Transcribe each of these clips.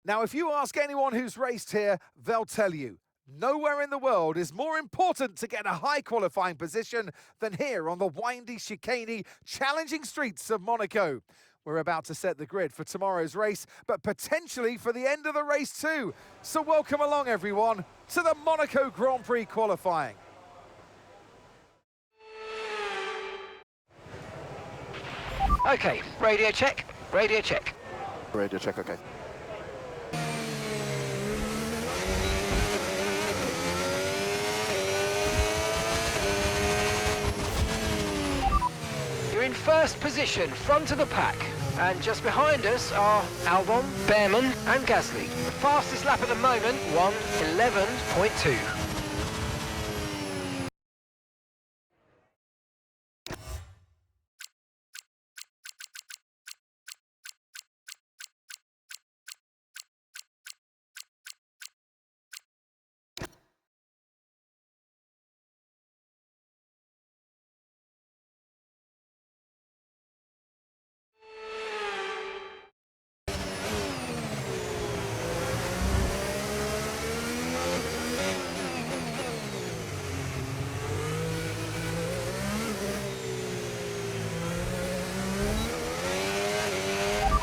Now, if you ask anyone who's raced here, they'll tell you, nowhere in the world is more important to get a high qualifying position than here on the windy, chicaney, challenging streets of Monaco. We're about to set the grid for tomorrow's race, but potentially for the end of the race too. So welcome along, everyone, to the Monaco Grand Prix qualifying. Okay, radio check, radio check. Radio check, okay. You're in first position, front of the pack. And just behind us are Albon, Behrman and Gasly. The fastest lap at the moment, 1:11.2.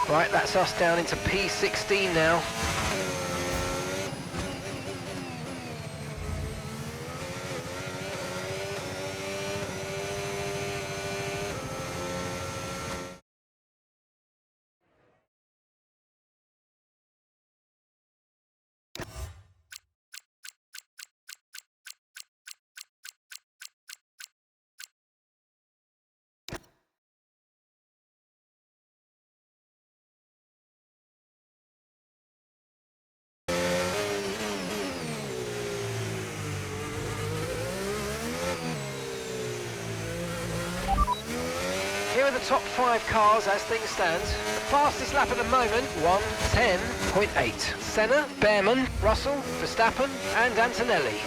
Right, that's us down into P16 now. Here are the top 5 cars as things stand. The fastest lap at the moment, 1:10.8. Senna, Behrman, Russell, Verstappen and Antonelli.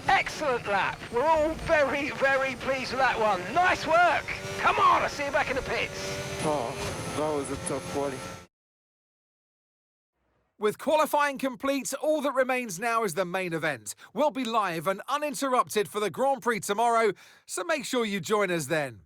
Excellent lap. We're all very, very pleased with that one. Nice work. Come on, I'll see you back in the pits. Oh, that was a tough quali. With qualifying complete, all that remains now is the main event. We'll be live and uninterrupted for the Grand Prix tomorrow, so make sure you join us then.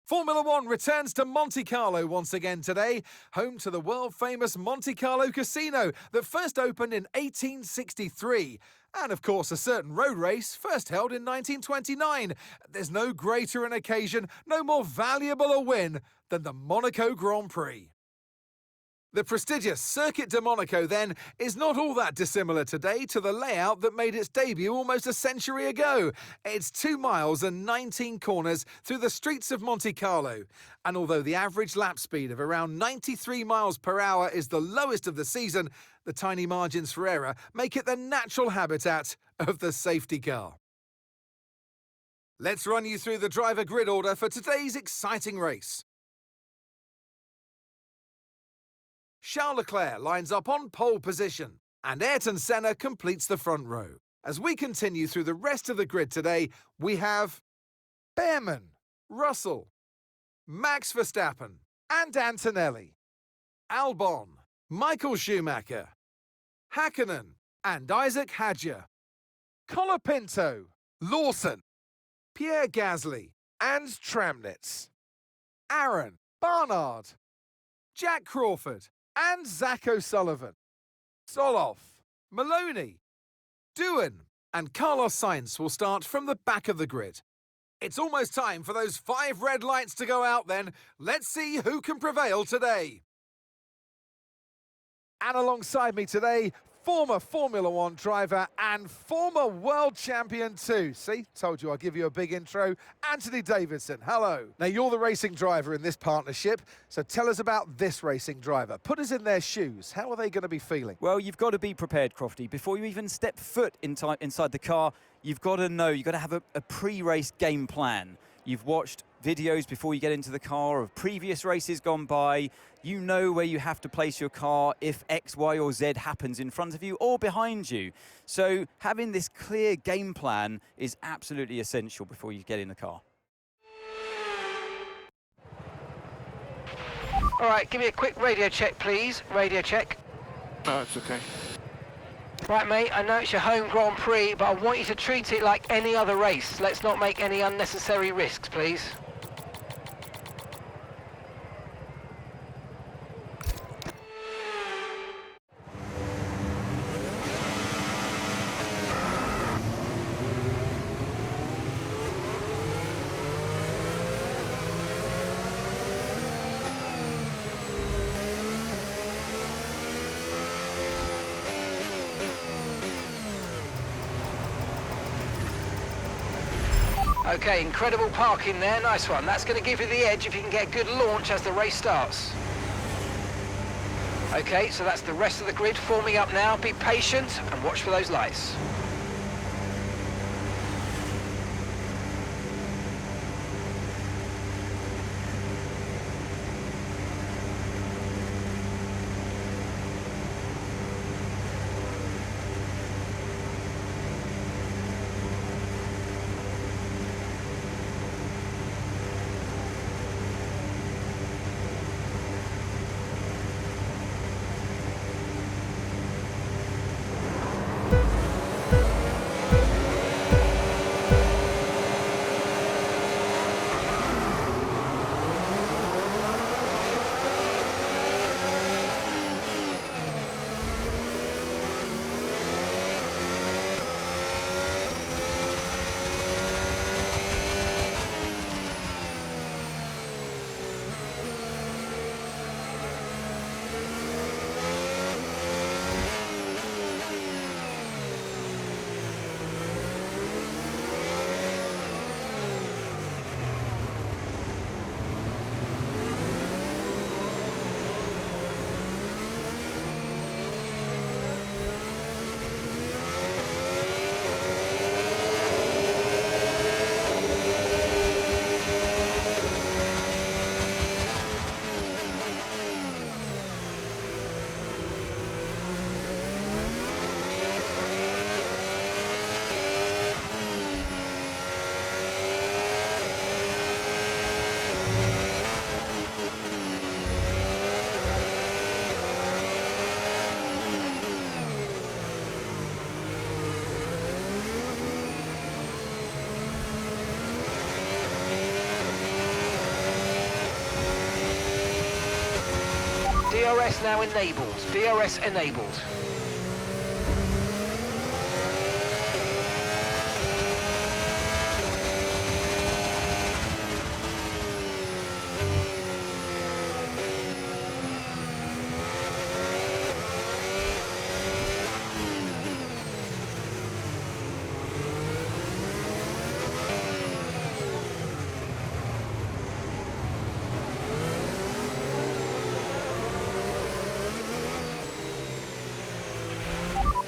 Formula One returns to Monte Carlo once again today, home to the world-famous Monte Carlo Casino that first opened in 1863. And of course, a certain road race first held in 1929. There's no greater an occasion, no more valuable a win than the Monaco Grand Prix. The prestigious Circuit de Monaco, then, is not all that dissimilar today to the layout that made its debut almost a century ago. It's 2 miles and 19 corners through the streets of Monte Carlo. And although the average lap speed of around 93 miles per hour is the lowest of the season, the tiny margins for error make it the natural habitat of the safety car. Let's run you through the driver grid order for today's exciting race. Charles Leclerc lines up on pole position, and Ayrton Senna completes the front row. As we continue through the rest of the grid today, we have Behrman, Russell, Max Verstappen and Antonelli, Albon, Michael Schumacher, Hakkinen and Isaac Hadjar, Colapinto, Lawson, Pierre Gasly and Tramnitz, Aaron, Barnard, Jack Crawford and Zach O'Sullivan, Soloff, Maloney, Doohan and Carlos Sainz will start from the back of the grid. It's almost time for those 5 red lights to go out then. Let's see who can prevail today. And alongside me today, former Formula One driver and former world champion too. See, told you I'll give you a big intro. Anthony Davidson, hello. Now, you're the racing driver in this partnership, so tell us about this racing driver. Put us in their shoes. How are they going to be feeling? Well, you've got to be prepared, Crofty. Before you even step foot inside the car, you've got to know, you've got to have a pre-race game plan. You've watched videos before you get into the car of previous races gone by. You know where you have to place your car if X, Y or Z happens in front of you or behind you. So having this clear game plan is absolutely essential before you get in the car. All right, give me a quick radio check, please. Radio check. Oh, it's okay. Right, mate, I know it's your home Grand Prix, but I want you to treat it like any other race. Let's not make any unnecessary risks, please. Okay, incredible parking there, nice one. That's going to give you the edge if you can get a good launch as the race starts. Okay, so that's the rest of the grid forming up now. Be patient and watch for those lights. DRS now enabled. DRS enabled.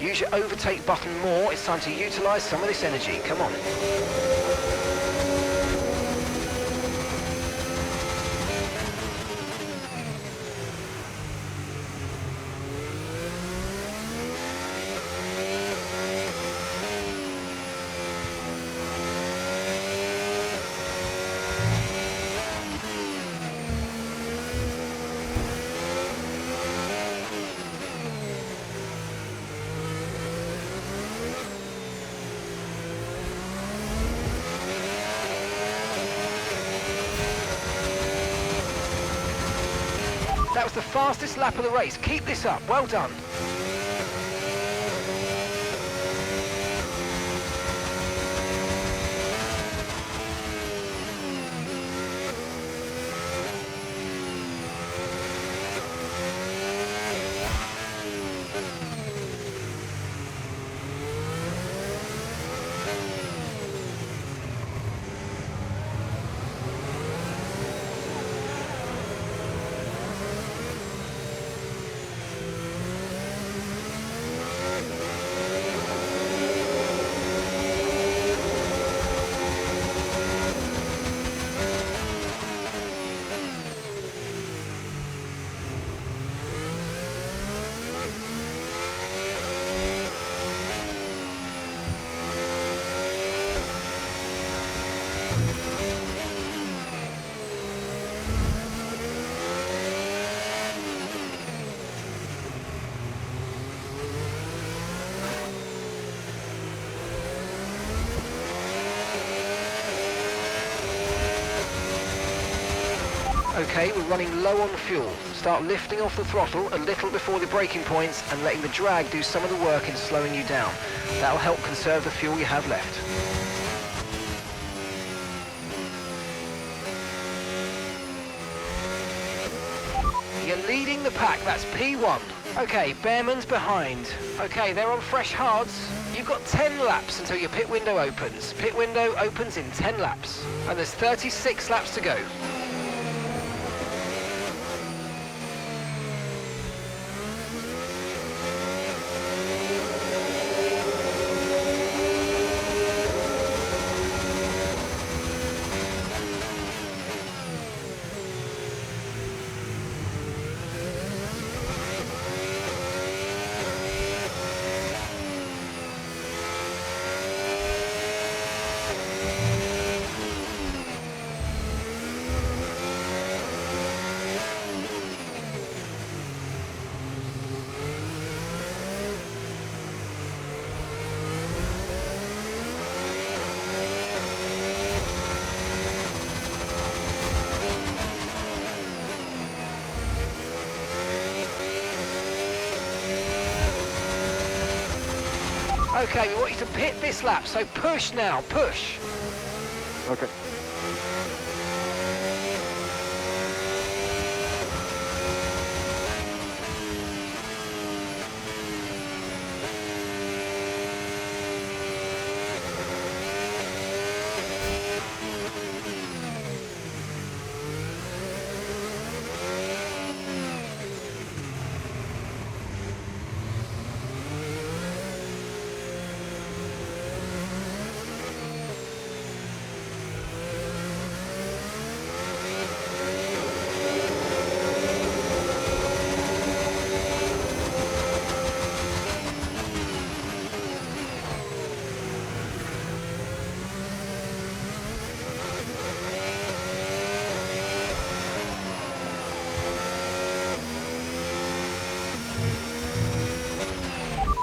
Use your overtake button more. It's time to utilise some of this energy. Come on. the fastest lap of the race. Keep this up. Well done. Okay, we're running low on fuel. Start lifting off the throttle a little before the braking points and letting the drag do some of the work in slowing you down. That'll help conserve the fuel you have left. You're leading the pack, that's P1. Okay, Bearman's behind. Okay, they're on fresh hards. You've got 10 laps until your pit window opens. Pit window opens in 10 laps. And there's 36 laps to go. Okay, we want you to pit this lap, so push now, push. Okay.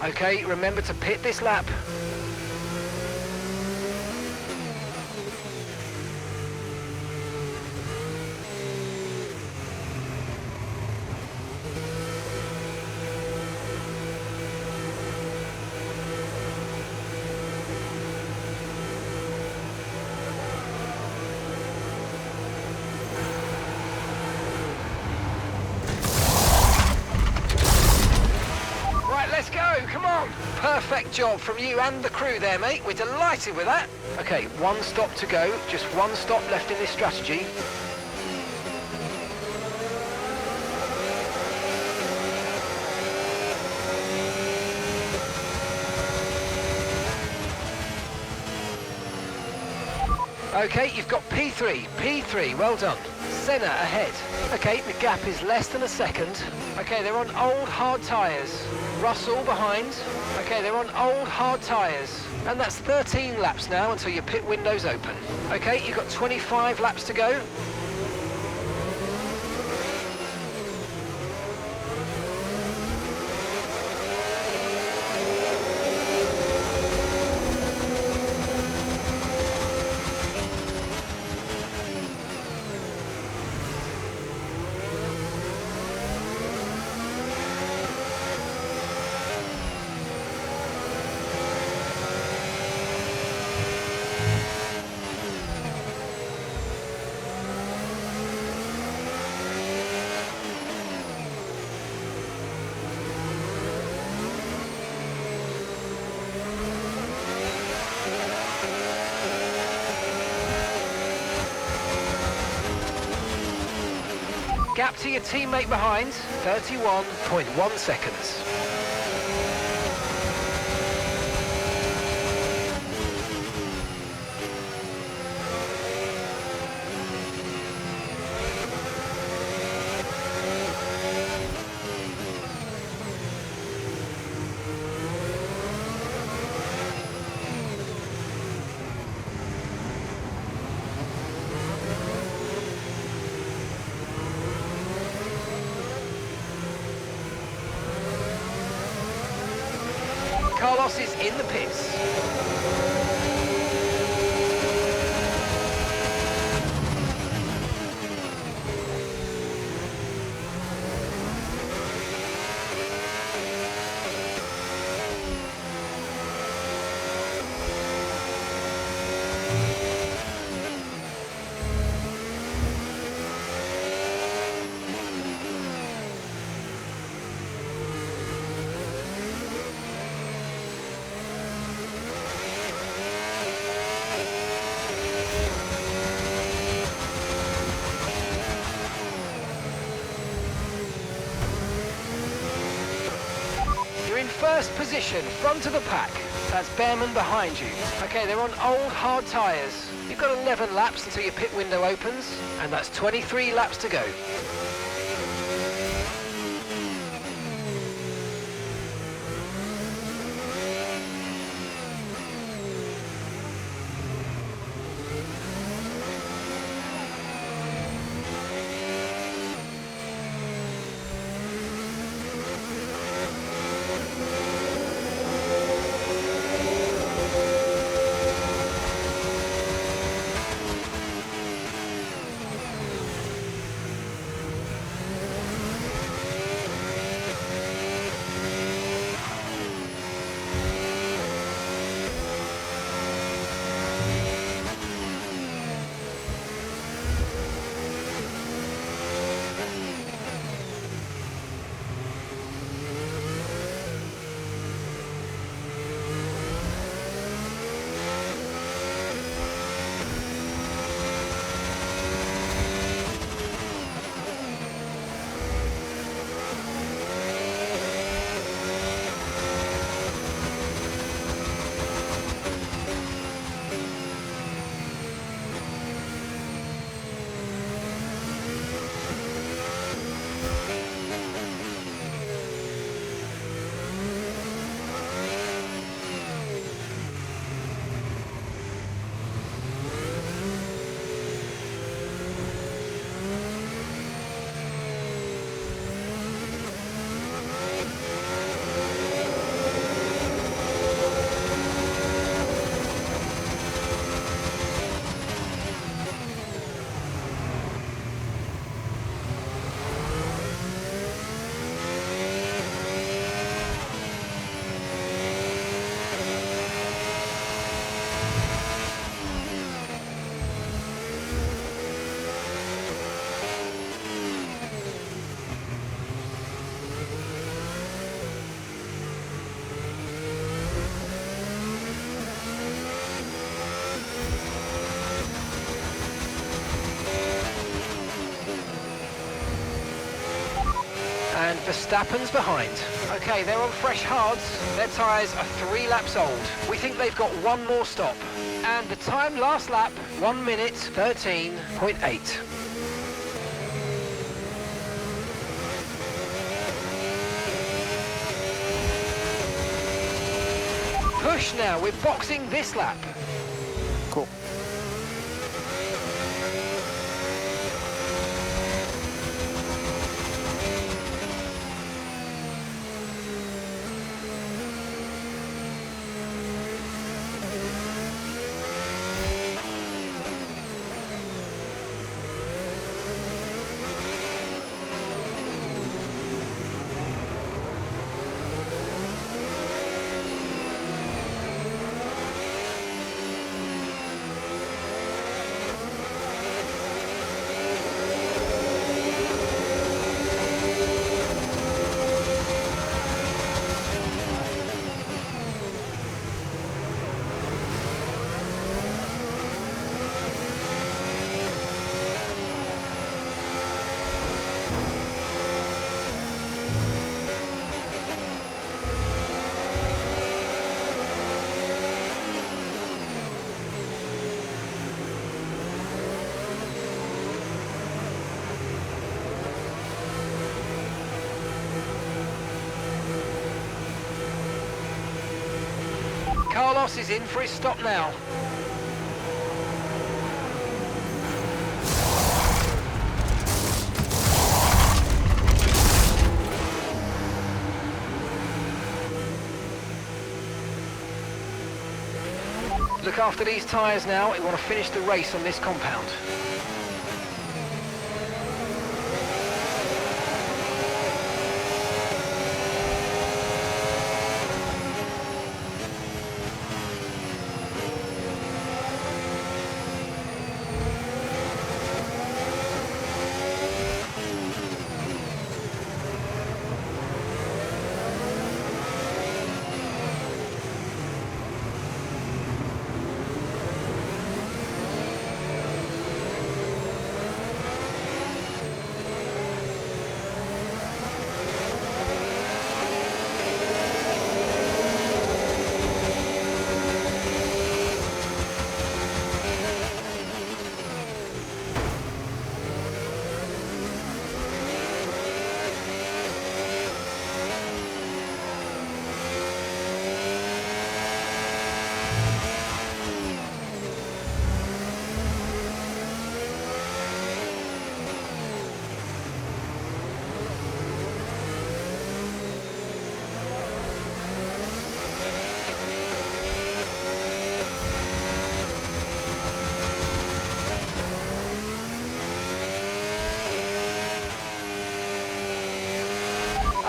Okay, remember to pit this lap. Let's go, come on! Perfect job from you and the crew there, mate. We're delighted with that. Okay, one stop to go. Just one stop left in this strategy. Okay, you've got P3. P3, well done. Senna ahead. Okay, the gap is less than a second. Okay, they're on old hard tyres. Russell behind. Okay, they're on old hard tyres. And that's 13 laps now until your pit window's open. Okay, you've got 25 laps to go. lap to your teammate behind, 31.1 seconds. Carlos is in the pits. First position, front of the pack. That's Behrman behind you. Okay, they're on old hard tyres. You've got 11 laps until your pit window opens, and that's 23 laps to go. And Verstappen's behind. Okay, they're on fresh hards. Their tyres are 3 laps old. We think they've got one more stop. And the time last lap, 1 minute 13.8. Push now, we're boxing this lap. Cool. Carlos is in for his stop now. Look after these tyres now. We want to finish the race on this compound.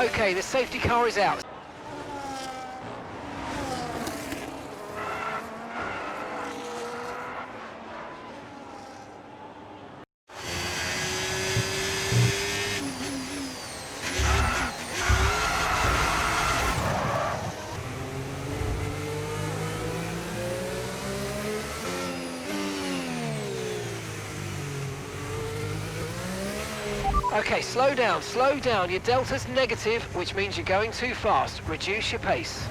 Okay, the safety car is out. Okay, slow down, slow down. Your delta's negative, which means you're going too fast. Reduce your pace.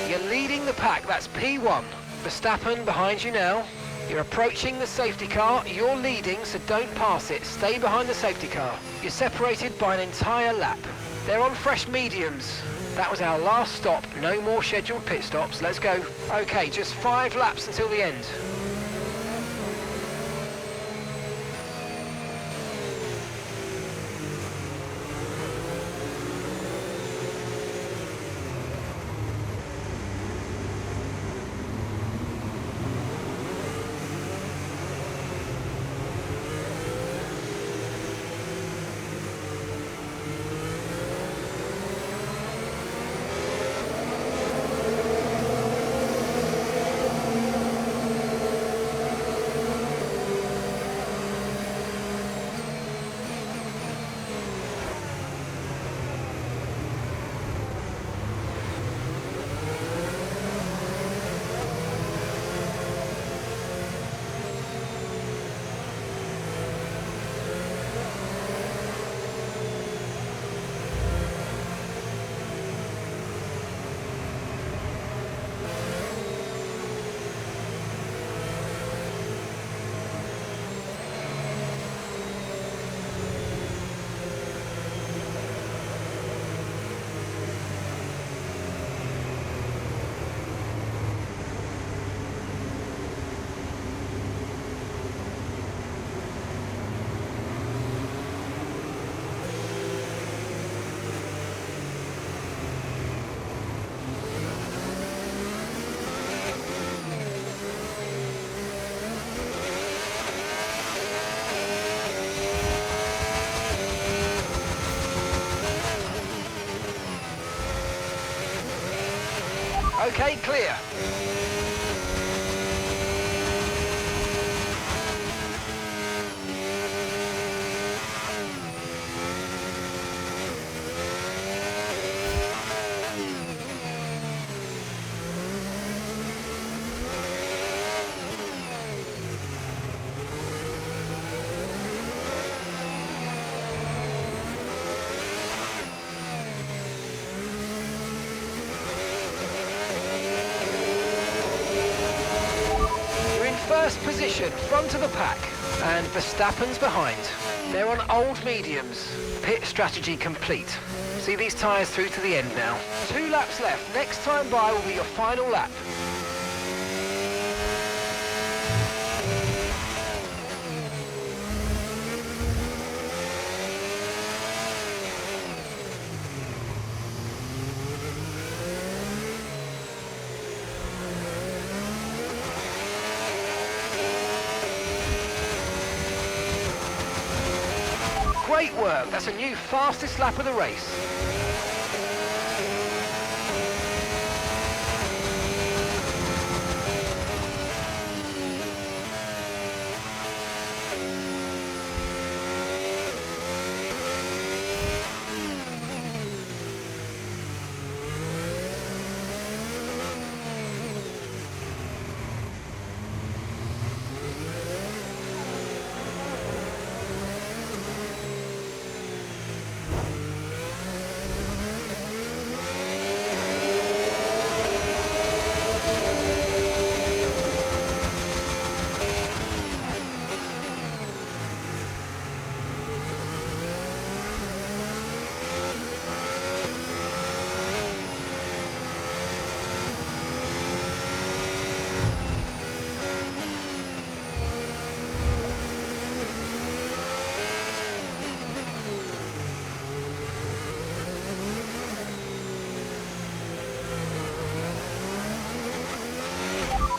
You're leading the pack, that's P1. Verstappen behind you now. You're approaching the safety car. You're leading, so don't pass it. Stay behind the safety car. You're separated by an entire lap. They're on fresh mediums. That was our last stop. No more scheduled pit stops. Let's go. Okay, just 5 laps until the end. Okay, clear. first position, front of the pack, and Verstappen's behind. They're on old mediums. Pit strategy complete. See these tyres through to the end now. 2 laps left. Next time by will be your final lap. Great work, that's a new fastest lap of the race.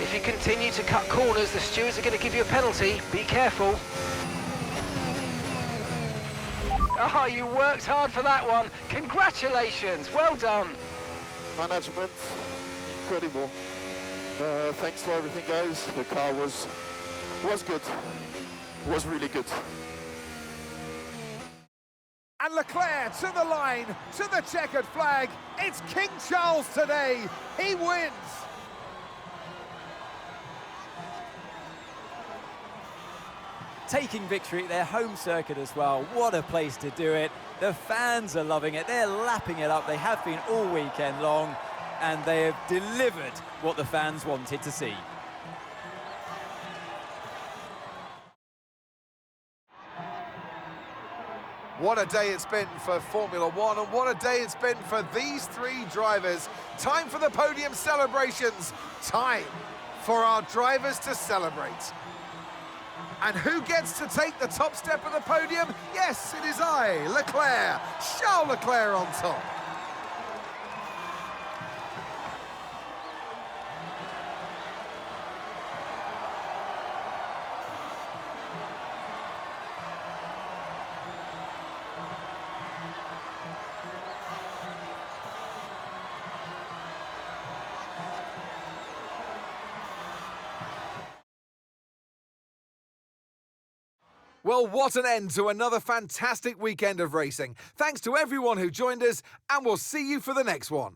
If you continue to cut corners, the stewards are going to give you a penalty. Be careful. Oh, you worked hard for that one. Congratulations. Well done. Management, incredible. Thanks for everything, guys. The car was good. Was really good. And Leclerc to the line, to the checkered flag. It's King Charles today. He wins. Taking victory at their home circuit as well. What a place to do it. The fans are loving it. They're lapping it up. They have been all weekend long, and they have delivered what the fans wanted to see. What a day it's been for Formula One, and what a day it's been for these 3 drivers. Time for the podium celebrations. Time for our drivers to celebrate. And who gets to take the top step of the podium? Yes, it is I, Leclerc. Charles Leclerc on top. Well, what an end to another fantastic weekend of racing. Thanks to everyone who joined us, and we'll see you for the next one.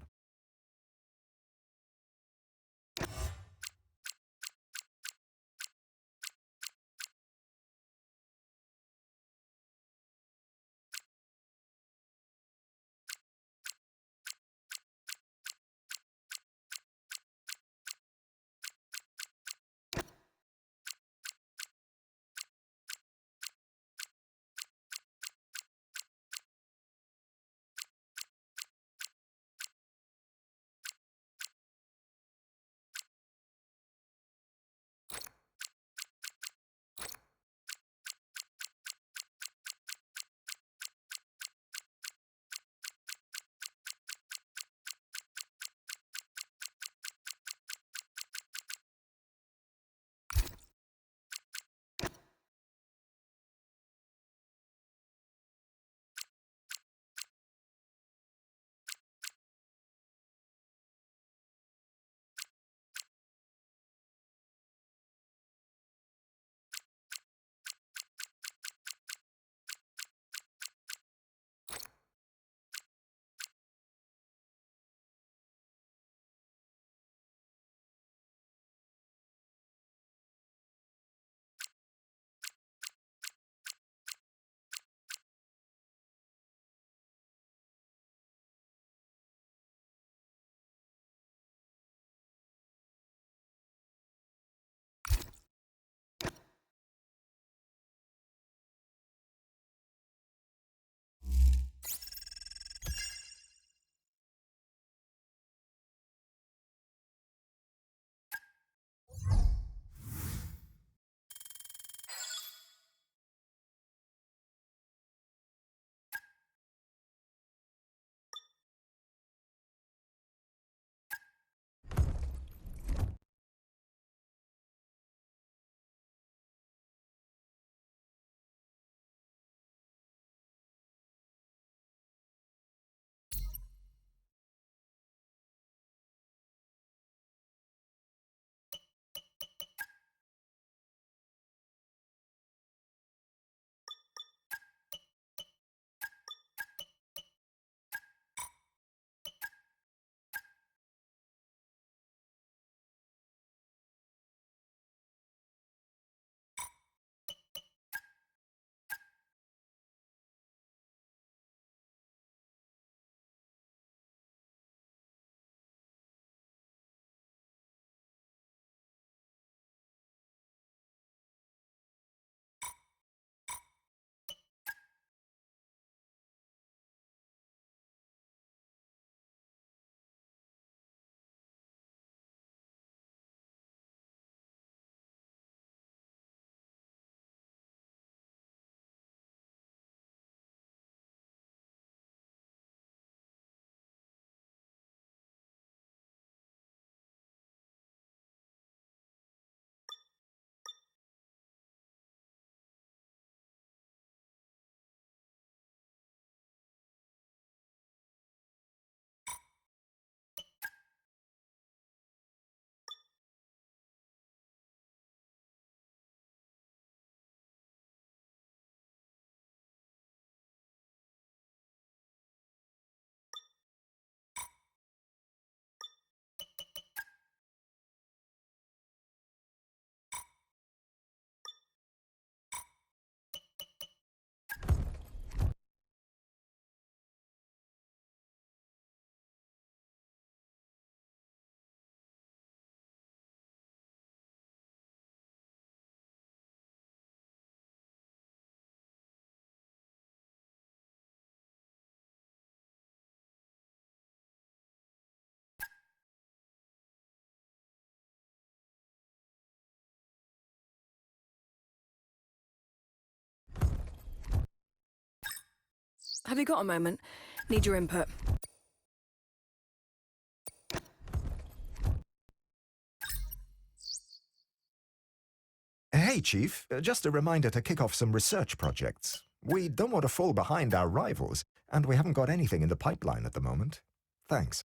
Have you got a moment? Need your input. Hey, Chief. Just a reminder to kick off some research projects. We don't want to fall behind our rivals, and we haven't got anything in the pipeline at the moment. Thanks.